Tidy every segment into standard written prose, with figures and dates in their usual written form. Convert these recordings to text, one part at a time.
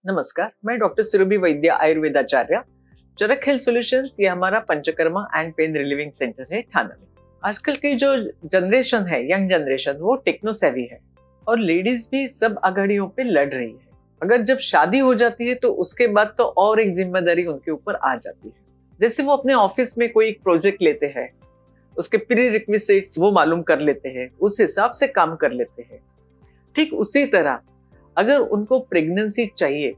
नमस्कार, मैं डॉक्टर सुरभि वैद्य आयुर्वेदाचार्य। चरक health solutions ये हमारा panchakarma and pain relieving centre है थाना में। आजकल की जो जनरेशन है, यंग जनरेशन, वो टेक्नो सेवी है और लेडीज भी सब आघाड़ियों पे लड़ रही है। अगर जब शादी हो जाती है तो उसके बाद तो और एक जिम्मेदारी उनके ऊपर आ जाती है। जैसे वो अपने ऑफिस में कोई एक प्रोजेक्ट लेते हैं, उसके प्री रिक्विजिट्स वो मालूम कर लेते हैं, उस हिसाब से काम कर लेते हैं। ठीक उसी तरह अगर उनको प्रेगनेंसी चाहिए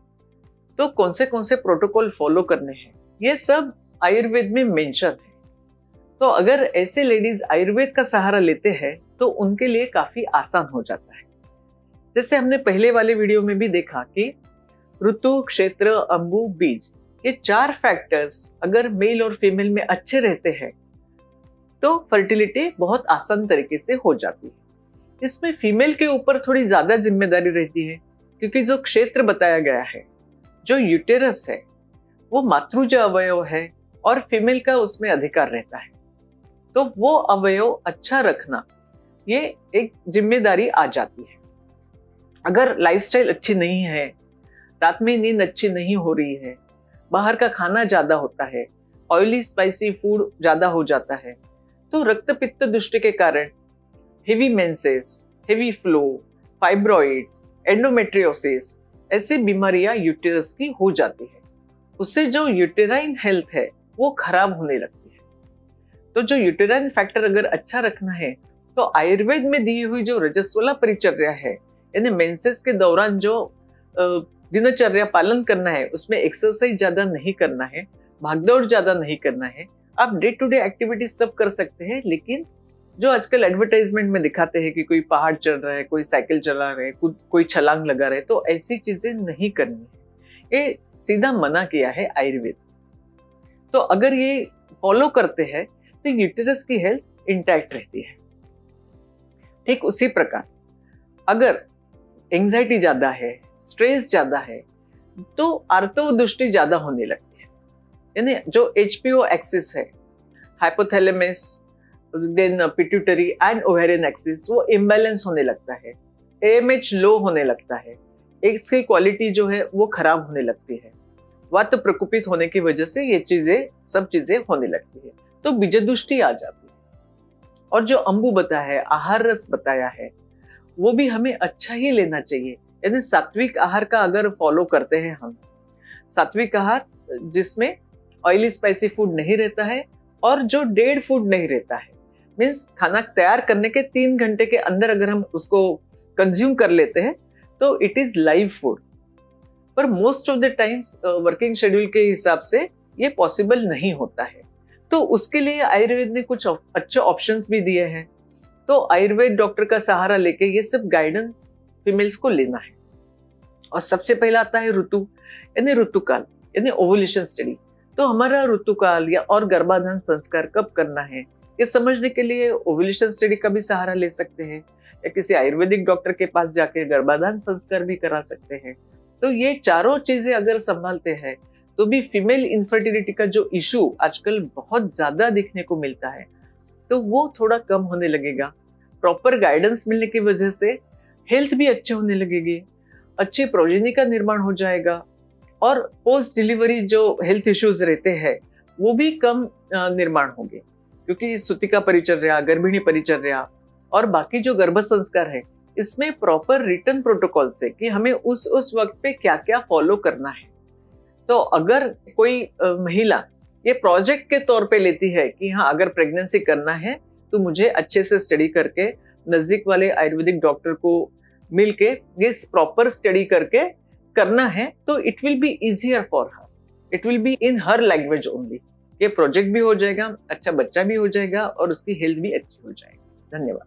तो कौन से प्रोटोकॉल फॉलो करने हैं, ये सब आयुर्वेद में मेंशन है। तो अगर ऐसे लेडीज आयुर्वेद का सहारा लेते हैं तो उनके लिए काफी आसान हो जाता है। जैसे हमने पहले वाले वीडियो में भी देखा कि ऋतु, क्षेत्र, अंबु, बीज, ये 4 फैक्टर्स अगर मेल और फीमेल में अच्छे रहते हैं तो फर्टिलिटी बहुत आसान तरीके से हो जाती है। इसमें फीमेल के ऊपर थोड़ी ज्यादा जिम्मेदारी रहती है, क्योंकि जो क्षेत्र बताया गया है, जो यूटेरस है, वो मातृज अवयव है और फीमेल का उसमें अधिकार रहता है। तो वो अवयव अच्छा रखना, ये एक जिम्मेदारी आ जाती है। अगर लाइफस्टाइल अच्छी नहीं है, रात में नींद अच्छी नहीं हो रही है, बाहर का खाना ज्यादा होता है, ऑयली स्पाइसी फूड ज्यादा हो जाता है, तो रक्त पित्त दुष्टि के कारण heavy menses, heavy flow, fibroids, endometriosis, ऐसी बीमारियां यूटेरस की हो जाती है। उससे जो यूटेराइन हेल्थ है वो खराब होने लगती है। तो जो यूटेराइन फैक्टर अगर अच्छा रखना है तो आयुर्वेद में दी हुई जो रजस्वला परिचर्या है, यानी मेंसेस के दौरान जो दिनचर्या पालन करना है, उसमें एक्सरसाइज ज्यादा नहीं करना है, भागदौड़ ज्यादा नहीं करना है। आप डे टू डे एक्टिविटीज सब कर सकते हैं, लेकिन जो आजकल एडवर्टाइजमेंट में दिखाते हैं कि कोई पहाड़ चढ़ रहा है, कोई साइकिल चला रहा है, कोई छलांग लगा रहा है, तो ऐसी चीजें नहीं करनी है। ये सीधा मना किया है आयुर्वेद। तो अगर ये फॉलो करते हैं तो यूटेरस की हेल्थ इंटैक्ट रहती है। ठीक उसी प्रकार अगर एंजाइटी ज्यादा है, स्ट्रेस ज्यादा है, तो आर्तव दृष्टि ज्यादा होने लगती है। यानी जो एचपीओ एक्सिस है, hypothalamus, then pituitary and ovarian axis, वो इम्बैलेंस होने लगता है, एएमएच लो होने लगता है, एग्स की क्वालिटी जो है वो खराब होने लगती है, वात प्रकोपित होने की वजह से ये सब चीजें होने लगती है, तो बीजदुष्टि आ जाती है। और जो अंबु बताया है, आहार रस बताया है, वो भी हमें अच्छा ही लेना चाहिए। यानी सात्विक आहार का अगर फॉलो करते हैं हम, सात्विक आहार जिसमें ऑयली स्पाइसी फूड नहीं रहता है और जो डेड फूड नहीं रहता है, मीन्स खाना तैयार करने के 3 घंटे के अंदर अगर हम उसको कंज्यूम कर लेते हैं तो इट इज लाइव फूड। पर most of the times working schedule के हिसाब से ये पॉसिबल नहीं होता है। तो उसके लिए आयुर्वेद ने कुछ अच्छे ऑप्शंस भी दिए हैं। तो आयुर्वेद डॉक्टर का सहारा लेके ये सब गाइडेंस फीमेल्स को लेना है। और सबसे पहला आता है ऋतु, यानी ऋतुकाल, यानी ओवुलेशन स्टडी। तो हमारा ऋतुकाल या और गर्भाधान संस्कार कब करना है, ये समझने के लिए ओवुलेशन स्टडी का भी सहारा ले सकते हैं, या किसी आयुर्वेदिक डॉक्टर के पास जाके गर्भाधान संस्कार भी करा सकते हैं। तो ये चारों चीजें अगर संभालते हैं तो भी फीमेल इनफर्टिलिटी का जो इशू आजकल बहुत ज्यादा देखने को मिलता है, तो वो थोड़ा कम होने लगेगा। प्रॉपर गाइडेंस मिलने की वजह से हेल्थ भी अच्छे होने लगेगी, अच्छी प्रोजेनी का निर्माण हो जाएगा, और पोस्ट डिलीवरी जो हेल्थ इश्यूज रहते हैं वो भी कम निर्माण होंगे, क्योंकि सूतिका परिचर्या, गर्भिणी परिचर्या और बाकी जो गर्भ संस्कार है, इसमें प्रॉपर रिटर्न प्रोटोकॉल से कि हमें उस वक्त पे क्या क्या फॉलो करना है। तो अगर कोई महिला ये प्रोजेक्ट के तौर पे लेती है कि हाँ, अगर प्रेगनेंसी करना है तो मुझे अच्छे से स्टडी करके नजदीक वाले आयुर्वेदिक डॉक्टर को मिलके ये प्रॉपर स्टडी करके करना है, तो it will be easier for her, it will be in her language only. ये प्रोजेक्ट भी हो जाएगा, अच्छा बच्चा भी हो जाएगा और उसकी हेल्थ भी अच्छी हो जाएगी। धन्यवाद।